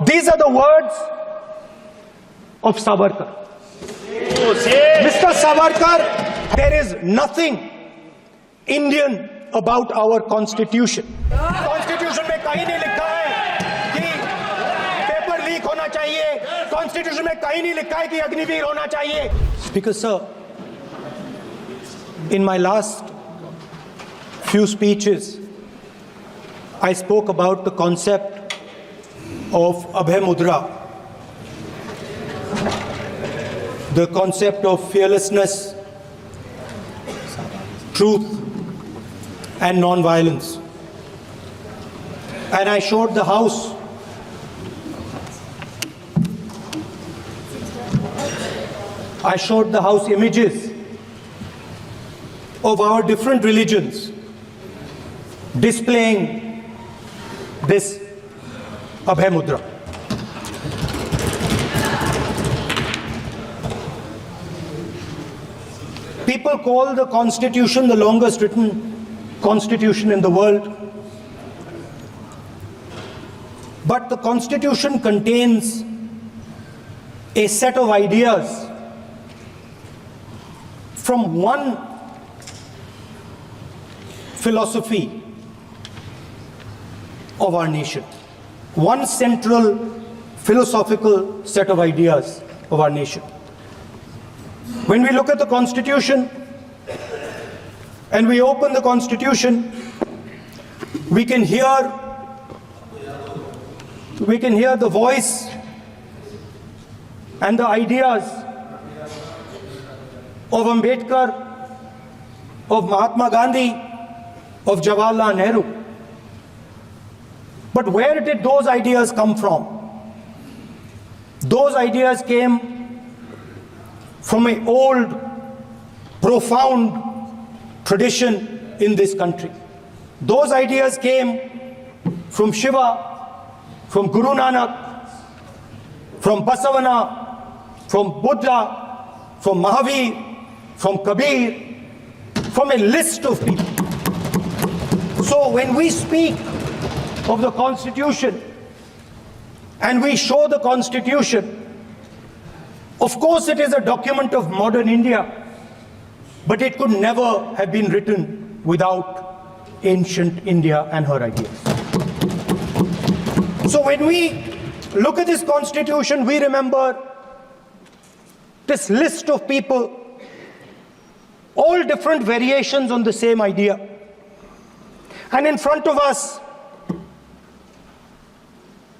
These are the words of Savarkar. Mr. Savarkar, there is nothing Indian about our constitution. Constitution में कहीं नहीं लिखा है कि पेपर लीक होना चाहिए. Constitution में कहीं नहीं लिखा है कि अग्निवीर होना चाहिए. Because sir, in my last few speeches, I spoke about the concept of Abhay Mudra, the concept of fearlessness, truth, and non-violence. And I showed the House images of our different religions displaying this Abhay Mudra. People call the Constitution the longest written Constitution in the world. But the Constitution contains a set of ideas from one philosophy of our nation, one central philosophical set of ideas of our nation. When we look at the Constitution and we open the Constitution, we can hear the voice and the ideas of Ambedkar, of Mahatma Gandhi, of Jawaharlal Nehru. But where did those ideas come from? Those ideas came from an old, profound tradition in this country. Those ideas came from Shiva, from Guru Nanak, from Basavana, from Buddha, from Mahavir, from Kabir, from a list of people. So when we speak of the Constitution and we show the Constitution, of course it is a document of modern India, but it could never have been written without ancient India and her ideas. So when we look at this Constitution, we remember this list of people, all different variations on the same idea. And in front of us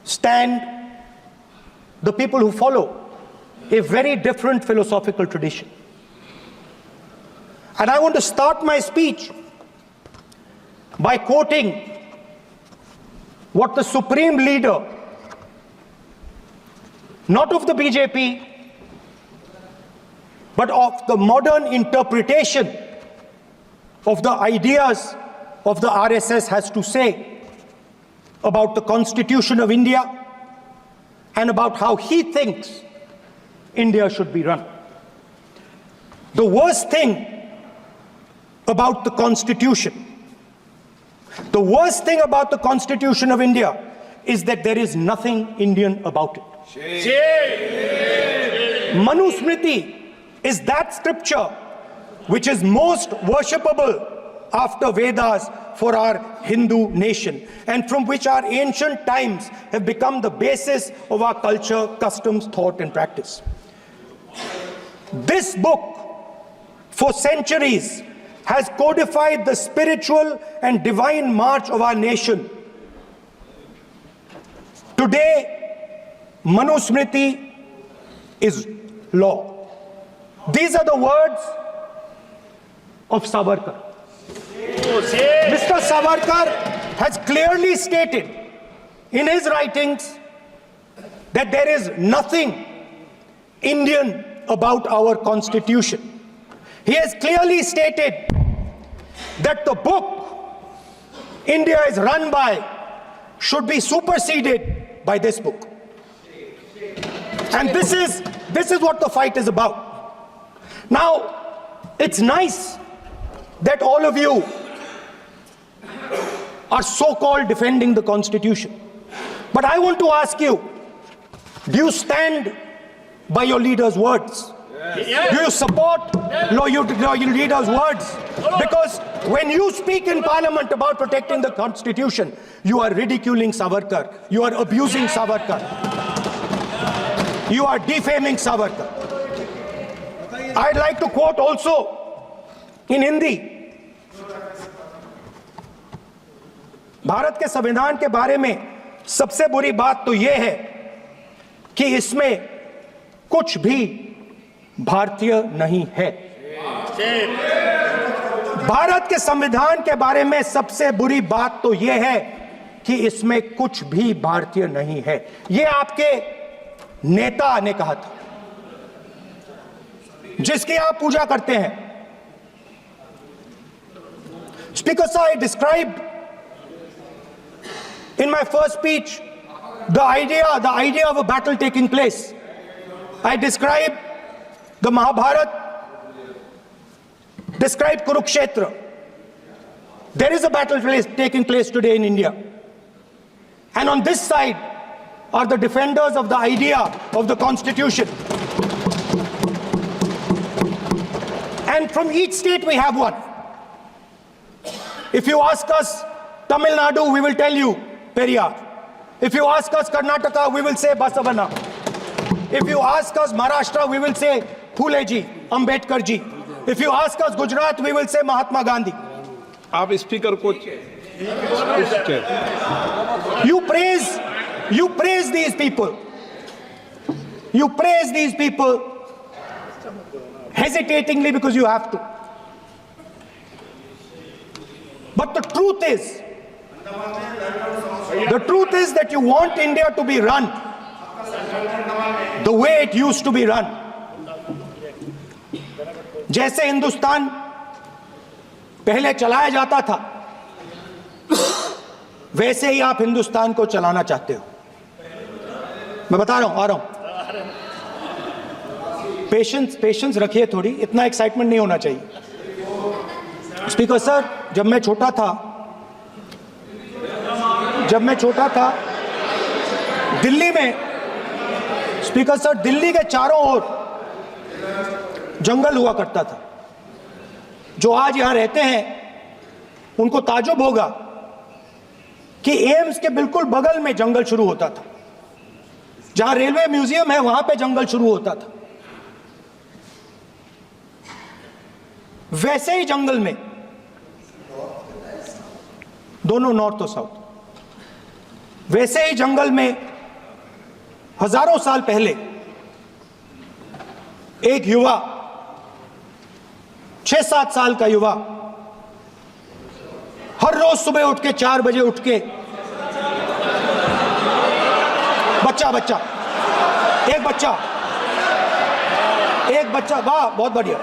stand the people who follow a very different philosophical tradition. And I want to start my speech by quoting what the supreme leader, not of the BJP, but of the modern interpretation of the ideas of the RSS has to say about the Constitution of India and about how he thinks India should be run. The worst thing about the Constitution, the worst thing about the Constitution of India is that there is nothing Indian about it. Manusmriti is that scripture which is most worshipable after Vedas for our Hindu nation, and from which our ancient times have become the basis of our culture, customs, thought, and practice. This book, for centuries, has codified the spiritual and divine march of our nation. Today, Manusmriti is law. These are the words of Savarkar. Mr. Savarkar has clearly stated in his writings that there is nothing Indian about our Constitution. He has clearly stated that the book India is run by should be superseded by this book. And this is what the fight is about. Now, it's nice that all of you are so-called defending the Constitution. But I want to ask you, Do you stand by your leader's words? Do you support your leader's words? Because when you speak in parliament about protecting the constitution, you are ridiculing Savarkar, you are abusing Savarkar, you are defaming Savarkar. I'd like to quote also in Hindi. Bharat के संविधान के बारे में सबसे बुरी बात तो यह है कि इसमें कुछ भी भारतीय नहीं है। भारत के संविधान के बारे में सबसे बुरी बात तो यह है कि इसमें कुछ भी भारतीय नहीं है। यह आपके नेता ने कहा था, जिसकी आप पूजा करते हैं। Speaker sir, I described in my first speech the idea of a battle taking place. I described the Mahabharata, described Kurukshetra. There is a battle taking place today in India. And on this side are the defenders of the idea of the constitution. And from each state we have one. If you ask us Tamil Nadu, we will tell you Periyar. If you ask us Karnataka, we will say Basavana. If you ask us Maharashtra, we will say Phule ji, Ambedkar ji. If you ask us Gujarat, we will say Mahatma Gandhi. आप speaker को You praise these people. You praise these people hesitatingly because you have to. But the truth is that you want India to be run the way it used to be run. जैसे हिंदुस्तान पहले चलाया जाता था, वैसे ही आप हिंदुस्तान को चलाना चाहते हो। मैं बता रहा हूं, आ रहा हूं। पेशेंस रखिए थोड़ी, इतना एक्साइटमेंट नहीं होना चाहिए। स्पीकर सर, जब मैं छोटा था दिल्ली में, स्पीकर सर, दिल्ली के चारों ओर जंगल हुआ करता था। जो आज यहां रहते हैं उनको ताजुब होगा कि एम्स के बिल्कुल बगल में जंगल शुरू होता था। जहां रेलवे म्यूजियम है वहां पे जंगल शुरू होता था। वैसे ही जंगल में, दोनों नॉर्थ और साउथ, वैसे ही जंगल में हजारों साल पहले एक युवा, 6-7 साल का युवा, हर रोज सुबह उठ के 4 बजे उठ के, एक बच्चा, वाह बहुत बढ़िया,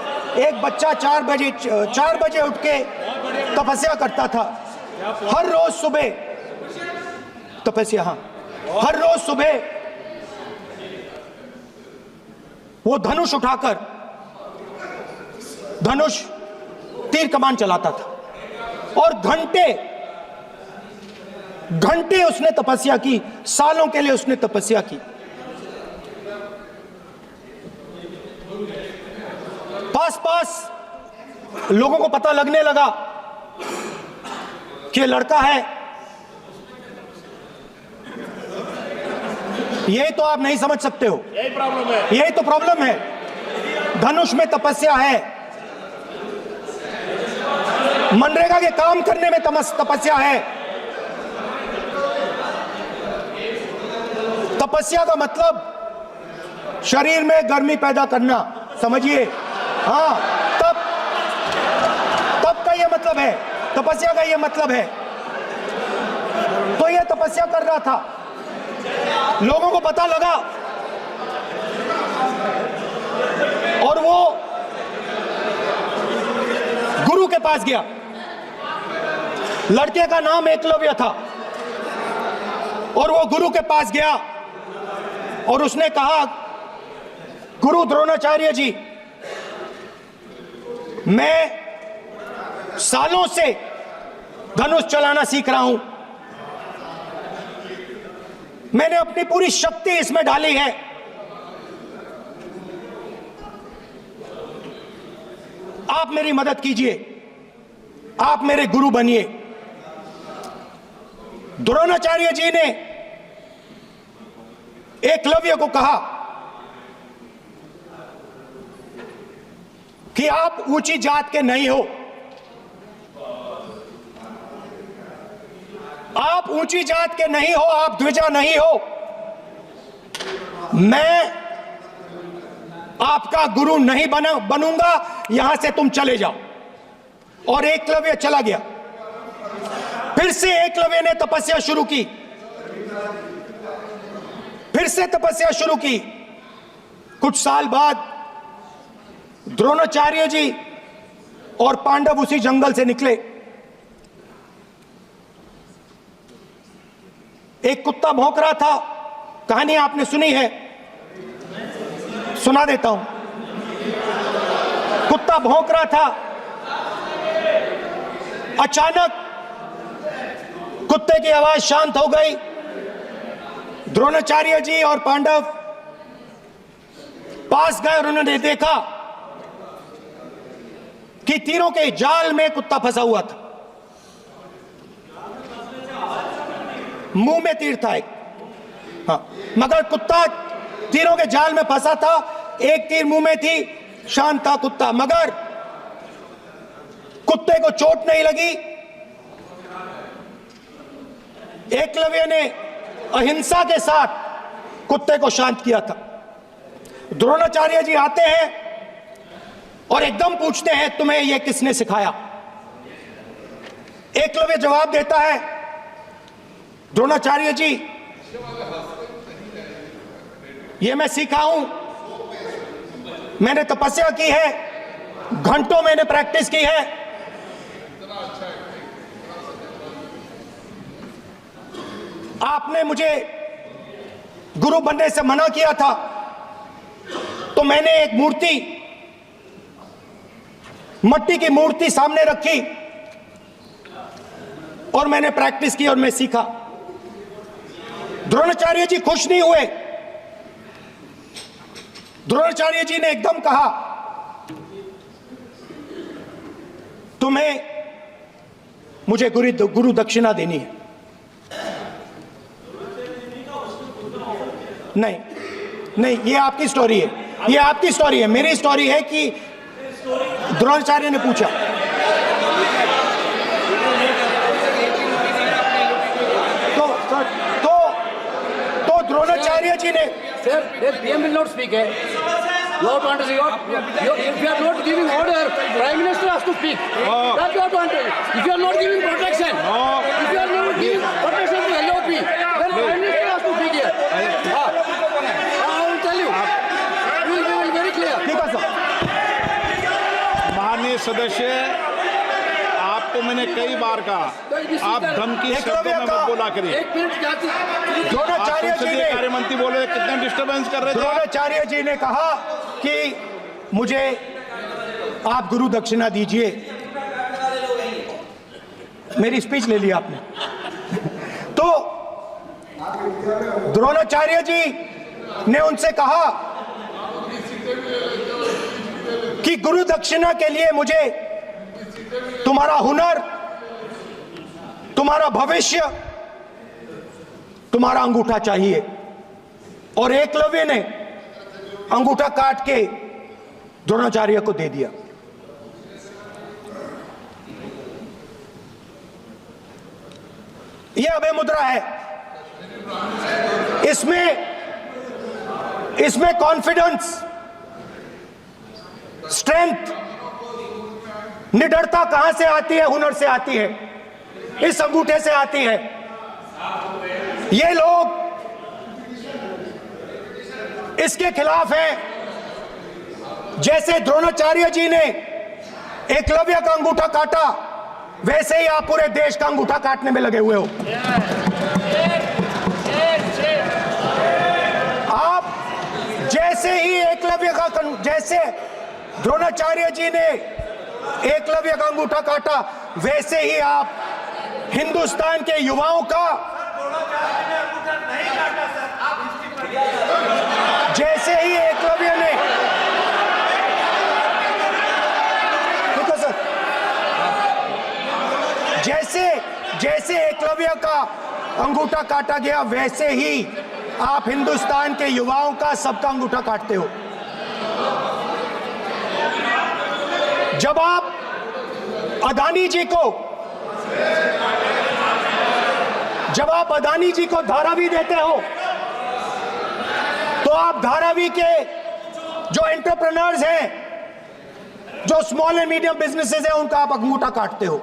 एक बच्चा 4 बजे उठ के तपस्या करता था। हर रोज सुबह तपस्या, हाँ, हर रोज सुबह वो धनुष उठाकर तीर कमान चलाता था और घंटे उसने तपस्या की, सालों के लिए उसने तपस्या की। पास लोगों को पता लगने लगा कि लड़का है। यही तो आप नहीं समझ सकते हो, यही तो प्रॉब्लम है। धनुष में तपस्या है, मनरेगा के काम करने में तपस्या है। तपस्या का मतलब शरीर में गर्मी पैदा करना, समझिए। हाँ, तब का ये मतलब है, तपस्या का ये मतलब है। तो ये तपस्या कर रहा था, लोगों को पता लगा और वो गुरु के पास गया। लड़के का नाम एकलव्य था और वो गुरु के पास गया और उसने कहा, गुरु द्रोणाचार्य जी, मैं सालों से धनुष चलाना सीख रहा हूं। मैंने अपनी पूरी शक्ति इसमें डाली है। आप मेरी मदद कीजिए, आप मेरे गुरु बनिए। द्रोणाचार्य जी ने एकलव्य को कहा कि आप ऊंची जात के नहीं हो, आप ऊंची जात के नहीं हो, आप द्विजा नहीं हो। मैं आपका गुरु नहीं बनूंगा, यहां से तुम चले जाओ। और एकलव्य चला गया। फिर से एकलव्य ने तपस्या शुरू की, फिर से तपस्या शुरू की। कुछ साल बाद द्रोणाचार्य जी और पांडव उसी जंगल से निकले। एक कुत्ता भौंक रहा था, कहानी आपने सुनी है, सुना देता हूं। कुत्ता भौंक रहा था, अचानक कुत्ते की आवाज शांत हो गई। द्रोणाचार्य जी और पांडव पास गए और उन्होंने देखा कि तीरों के जाल में कुत्ता फंसा हुआ था। मुंह में तीर था एक, हाँ, मगर कुत्ता तीरों के जाल में फंसा था। एक तीर मुंह में थी, शांत था कुत्ता, मगर कुत्ते को चोट नहीं लगी। एकलव्य ने अहिंसा के साथ कुत्ते को शांत किया था। द्रोणाचार्य जी आते हैं और एकदम पूछते हैं, तुम्हें यह किसने सिखाया? एकलव्य जवाब देता है, द्रोणाचार्य जी, यह मैं सीखा हूं, मैंने तपस्या की है, घंटों मैंने प्रैक्टिस की है। आपने मुझे गुरु बनने से मना किया था, तो मैंने एक मूर्ति, मट्टी की मूर्ति सामने रखी और मैंने प्रैक्टिस की और मैं सीखा। द्रोणाचार्य जी खुश नहीं हुए। द्रोणाचार्य जी ने एकदम कहा, तुम्हें मुझे गुरु दक्षिणा देनी है। नहीं नहीं, ये आपकी स्टोरी है, ये आपकी स्टोरी है। मेरी स्टोरी है कि द्रोणाचार्य ने पूछा। तो द्रोणाचार्य जी ने, Sir, the PM will not speak. You have to understand. If you are not giving order, Prime Minister has to speak. That you have to understand. If you are not giving protection, if you are not giving protection to LOP, then Prime Minister has to speak here. I will tell you. We will be very clear. ठीक है sir. माननीय सदस्य, आपको मैंने कई बार कहा, आप धमकी शब्दों में मत बोला करिए। एक मिनट क्या द्रोणाचार्य जी ने, कार्य मंत्री बोले, कितने डिस्टर्बेंस कर रहे थे। द्रोणाचार्य जी ने कहा कि मुझे आप गुरु दक्षिणा दीजिए। मेरी स्पीच ले ली आपने। तो द्रोणाचार्य जी ने उनसे कहा कि गुरु दक्षिणा के लिए मुझे तुम्हारा हुनर, तुम्हारा भविष्य, तुम्हारा अंगूठा चाहिए। और एकलव्य ने अंगूठा काट के द्रोणाचार्य को दे दिया। यह अभय मुद्रा है। इसमें कॉन्फिडेंस, स्ट्रेंथ, निडरता कहां से आती है? हुनर से आती है, इस अंगूठे से आती है। ये लोग इसके खिलाफ हैं। जैसे द्रोणाचार्य जी ने एकलव्य का अंगूठा काटा, वैसे ही आप पूरे देश का अंगूठा काटने में लगे हुए हो। आप जैसे ही एकलव्य का, जैसे द्रोणाचार्य जी ने एकलव्य का अंगूठा काटा, वैसे ही आप हिंदुस्तान के युवाओं का अंगूठा काटा गया, वैसे ही आप हिंदुस्तान के युवाओं का सबका अंगूठा काटते हो। जब आप अदानी जी को धारावी देते हो, तो आप धारावी के जो एंटरप्रेन्योर्स हैं, जो स्मॉल एंड मीडियम बिजनेसेस हैं, उनका आप अंगूठा काटते हो।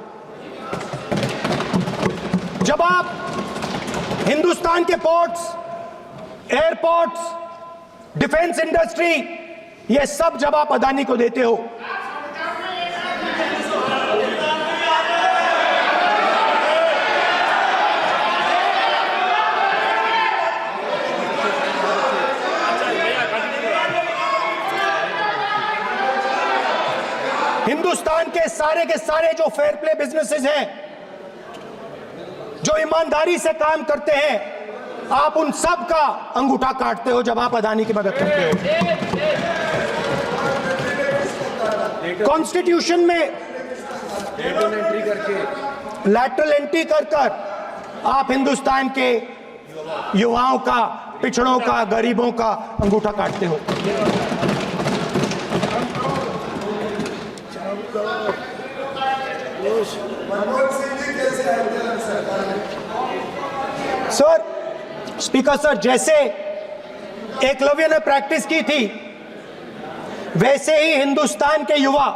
जब आप हिंदुस्तान के पोर्ट्स, एयरपोर्ट्स, डिफेंस इंडस्ट्री, ये सब जब आप अदानी को देते हो, हिंदुस्तान के सारे जो फेयर प्ले बिजनेसेस हैं, जो ईमानदारी से काम करते हैं, आप उन सब का अंगूठा काटते हो जब आप अदानी की मदद करते हो। कॉन्स्टिट्यूशन में लैटरल एंट्री कर आप हिंदुस्तान के युवाओं का, पिछड़ों का, गरीबों का अंगूठा काटते हो। सर, स्पीकर सर, जैसे एकलव्य ने प्रैक्टिस की थी, वैसे ही हिंदुस्तान के युवा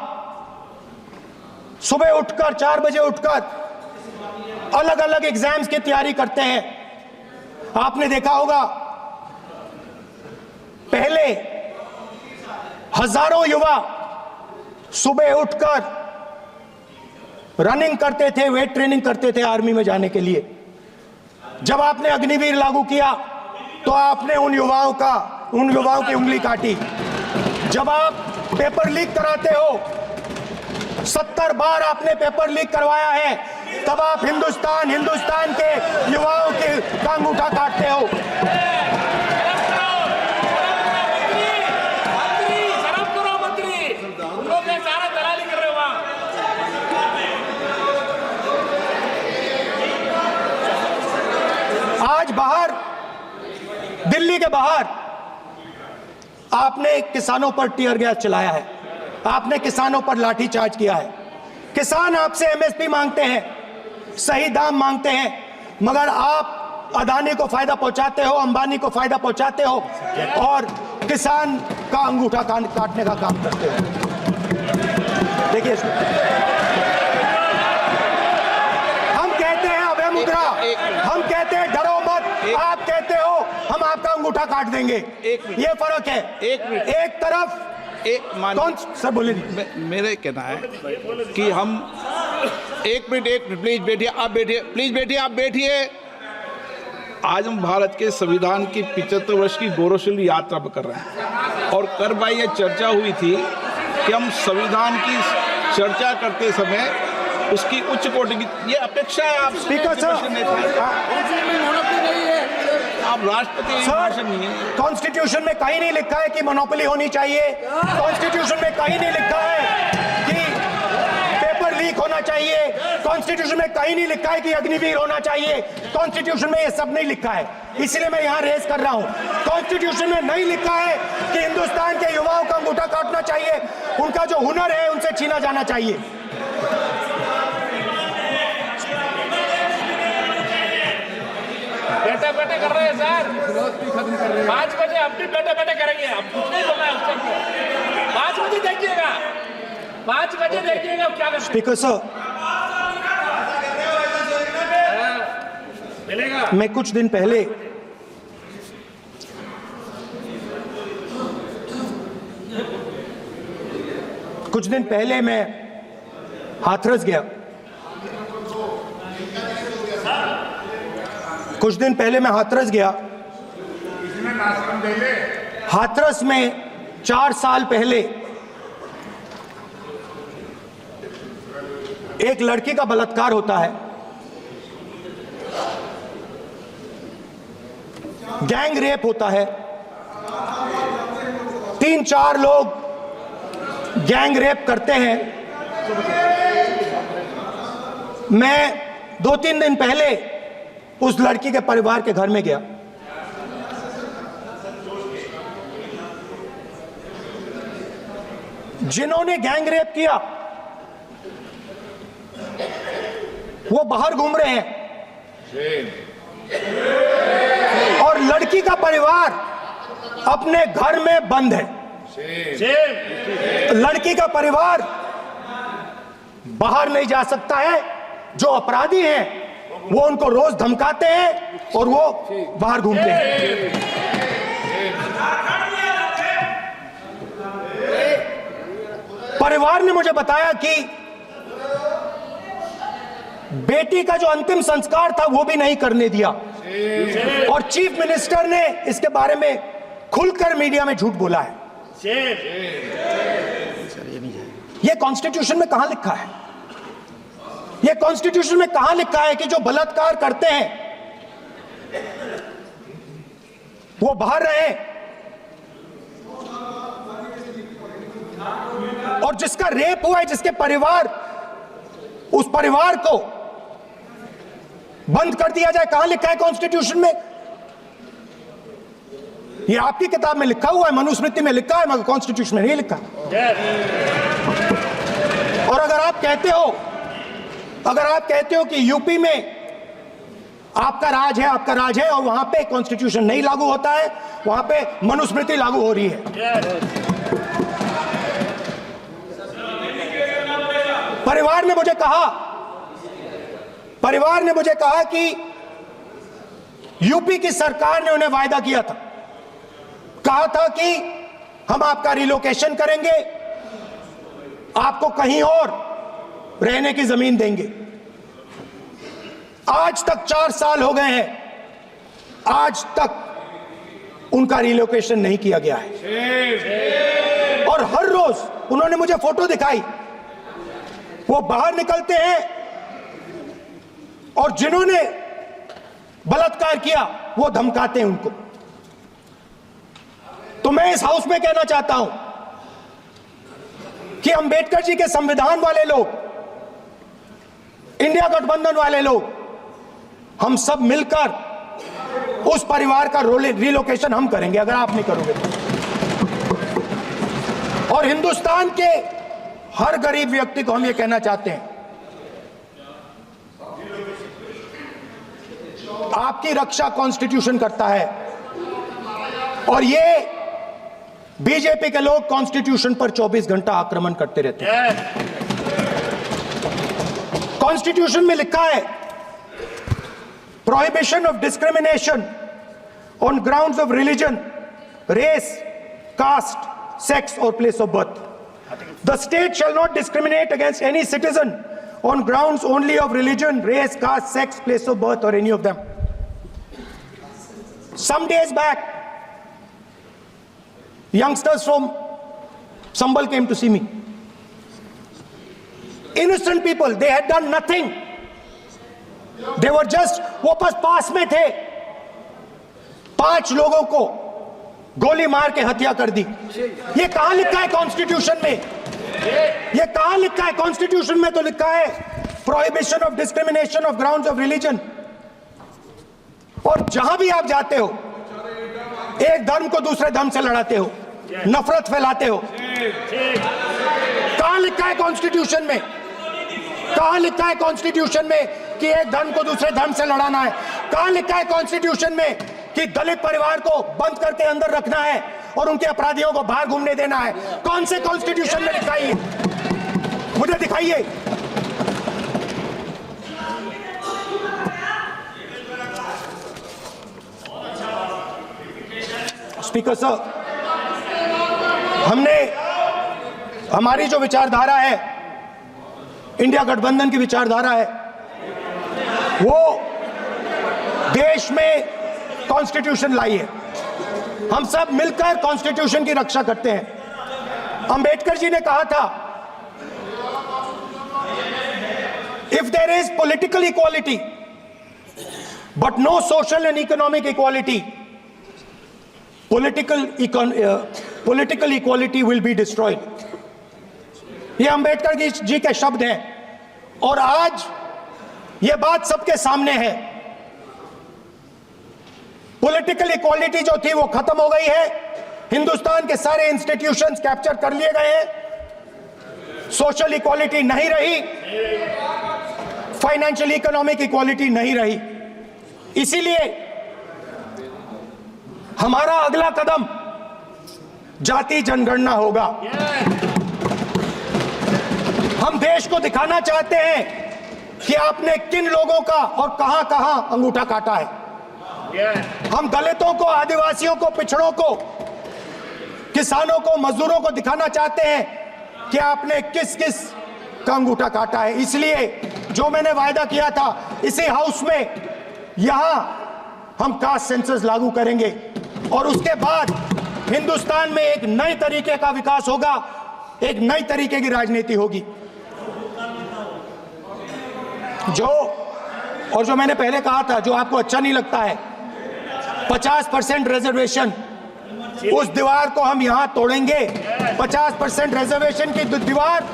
सुबह उठकर 4 बजे उठकर अलग अलग एग्जाम्स की तैयारी करते हैं। आपने देखा होगा, पहले हजारों युवा सुबह उठकर रनिंग करते थे, वेट ट्रेनिंग करते थे आर्मी में जाने के लिए। जब आपने अग्निवीर लागू किया तो आपने उन युवाओं की उंगली काटी। जब आप पेपर लीक कराते हो, 70 बार आपने पेपर लीक करवाया है, तब आप हिंदुस्तान के युवाओं के अंगूठा काटते हो। आज बाहर, दिल्ली के बाहर आपने किसानों पर टीयर गैस चलाया है, आपने किसानों पर लाठीचार्ज किया है। किसान आपसे एमएसपी मांगते हैं, सही दाम मांगते हैं, मगर आप अदानी को फायदा पहुंचाते हो, अंबानी को फायदा पहुंचाते हो और किसान का अंगूठा काटने का काम करते हो। देखिए, हम कहते हैं अभय मुद्रा, हम कहते हैं डरो मत, आप कहते हो हम आपका अंगूठा काट देंगे। ये फर्क है। एक तरफ कौन सर बोले, मेरे कहना है कि हम एक मिनट प्लीज बैठिए, आप बैठिए, प्लीज बैठिए, आप बैठिए। आज हम भारत के संविधान की 75 वर्ष की गौरवशाली यात्रा कर रहे हैं, और कर भाई ये चर्चा हुई थी कि हम संविधान की चर्चा करते समय उसकी उच्च कोटि की ये अपेक्षा है। आप स्पीकर सर, आप राष्ट्रपति नहीं है। कॉन्स्टिट्यूशन में कहीं नहीं लिखा है कि मोनोपोली होनी चाहिए। कॉन्स्टिट्यूशन में कहीं नहीं लिखा है कि पेपर लीक होना चाहिए। कॉन्स्टिट्यूशन में कहीं नहीं लिखा है कि अग्निवीर होना चाहिए। कॉन्स्टिट्यूशन में ये सब नहीं लिखा है, इसलिए मैं यहाँ रेस कर रहा हूँ। कॉन्स्टिट्यूशन में नहीं लिखा है कि हिंदुस्तान के युवाओं का अंगूठा काटना चाहिए, उनका जो हुनर है उनसे छीना जाना चाहिए। बैठे कर रहे हैं सर, 5 बजे अपनी बैठे करेंगे। अब कुछ नहीं बोलना है उसको। 5 बजे देखिएगा, 5 बजे देखिएगा क्या कर। स्पीकर सर, मिलेगा। मैं कुछ दिन पहले मैं हाथरस गया। हाथरस में 4 साल पहले एक लड़की का बलात्कार होता है। गैंग रेप होता है। 3-4 लोग गैंग रेप करते हैं। मैं 2-3 दिन पहले उस लड़की के परिवार के घर में गया। जिन्होंने गैंग रेप किया वो बाहर घूम रहे हैं और लड़की का परिवार अपने घर में बंद है। लड़की का परिवार बाहर नहीं जा सकता है। जो अपराधी हैं वो उनको रोज धमकाते हैं और वो बाहर घूमते हैं। परिवार ने मुझे बताया कि बेटी का जो अंतिम संस्कार था वो भी नहीं करने दिया और चीफ मिनिस्टर ने इसके बारे में खुलकर मीडिया में झूठ बोला है। ये कॉन्स्टिट्यूशन में कहां लिखा है? ये कॉन्स्टिट्यूशन में कहां लिखा है कि जो बलात्कार करते हैं वो बाहर रहे और जिसका रेप हुआ है, जिसके परिवार, उस परिवार को बंद कर दिया जाए? कहां लिखा है कॉन्स्टिट्यूशन में? ये आपकी किताब में लिखा हुआ है, मनुस्मृति में लिखा है, मगर कॉन्स्टिट्यूशन में नहीं लिखा। और अगर आप कहते हो कि यूपी में आपका राज है और वहां पे कॉन्स्टिट्यूशन नहीं लागू होता है, वहां पे मनुस्मृति लागू हो रही है। परिवार ने मुझे कहा कि यूपी की सरकार ने उन्हें वायदा किया था, कहा था कि हम आपका रिलोकेशन करेंगे, आपको कहीं और रहने की जमीन देंगे। आज तक 4 साल हो गए हैं, आज तक उनका रिलोकेशन नहीं किया गया है। और हर रोज उन्होंने मुझे फोटो दिखाई, वो बाहर निकलते हैं और जिन्होंने बलात्कार किया वो धमकाते हैं उनको। तो मैं इस हाउस में कहना चाहता हूं कि अंबेडकर जी के संविधान वाले लोग, इंडिया गठबंधन वाले लोग, हम सब मिलकर उस परिवार का रिलोकेशन हम करेंगे अगर आप नहीं करोगे तो। और हिंदुस्तान के हर गरीब व्यक्ति को हम ये कहना चाहते हैं, आपकी रक्षा कॉन्स्टिट्यूशन करता है और ये बीजेपी के लोग कॉन्स्टिट्यूशन पर 24 घंटा आक्रमण करते रहते हैं। कॉन्स्टिट्यूशन में लिखा है prohibition of discrimination on grounds of religion, race, caste, sex और place of birth. The state shall not discriminate against any citizen on grounds only of religion, race, caste, sex, place of birth or any of them. Some days back, youngsters from Sambal came to see me. Innocent people, they had done nothing. They were just, वो पास में थे, 5 लोगों को गोली मार के हत्या कर दी। ये कहां लिखा है कॉन्स्टिट्यूशन में? ये कहां लिखा है कॉन्स्टिट्यूशन में? तो लिखा है prohibition of discrimination of grounds of religion. और जहां भी आप जाते हो, एक धर्म को दूसरे धर्म से लड़ाते हो, नफरत फैलाते हो। कहां लिखा है कॉन्स्टिट्यूशन में? कहां लिखा है कॉन्स्टिट्यूशन में कि एक धर्म को दूसरे धर्म से लड़ाना है? कहां लिखा है कॉन्स्टिट्यूशन में कि दलित परिवार को बंद करके अंदर रखना है और उनके अपराधियों को बाहर घूमने देना है? कौन से कॉन्स्टिट्यूशन में लिखा है? मुझे दिखाइए। स्पीकर सर, हमारी जो विचारधारा है, इंडिया गठबंधन की विचारधारा है, वो देश में कॉन्स्टिट्यूशन लाई है। हम सब मिलकर कॉन्स्टिट्यूशन की रक्षा करते हैं। अंबेडकर जी ने कहा था, if there is political equality but no social and economic equality, political equality will be destroyed. ये अंबेडकर जी के शब्द हैं और आज ये बात सबके सामने है पॉलिटिकल इक्वालिटी जो थी वो खत्म हो गई है, हिंदुस्तान के सारे इंस्टीट्यूशंस कैप्चर कर लिए गए हैं, सोशल इक्वालिटी नहीं रही, फाइनेंशियल इकोनॉमिक इक्वालिटी नहीं रही। इसीलिए हमारा अगला कदम जाति जनगणना होगा। हम देश को दिखाना चाहते हैं कि आपने किन लोगों का और कहां कहां अंगूठा काटा है। हम दलितों को, आदिवासियों को, पिछड़ों को, किसानों को, मजदूरों को दिखाना चाहते हैं कि आपने किस किस का अंगूठा काटा है। इसलिए जो मैंने वायदा किया था, इसी हाउस में यहां हम कास्ट सेंसस लागू करेंगे और उसके बाद हिंदुस्तान में एक नए तरीके का विकास होगा, एक नई तरीके की राजनीति होगी। जो मैंने पहले कहा था, जो आपको अच्छा नहीं लगता है, 50% रिजर्वेशन, उस दीवार को हम यहां तोड़ेंगे। 50% रिजर्वेशन की दीवार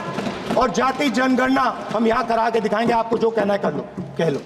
और जाति जनगणना हम यहां करा के दिखाएंगे। आपको जो कहना है कर लो, कह लो।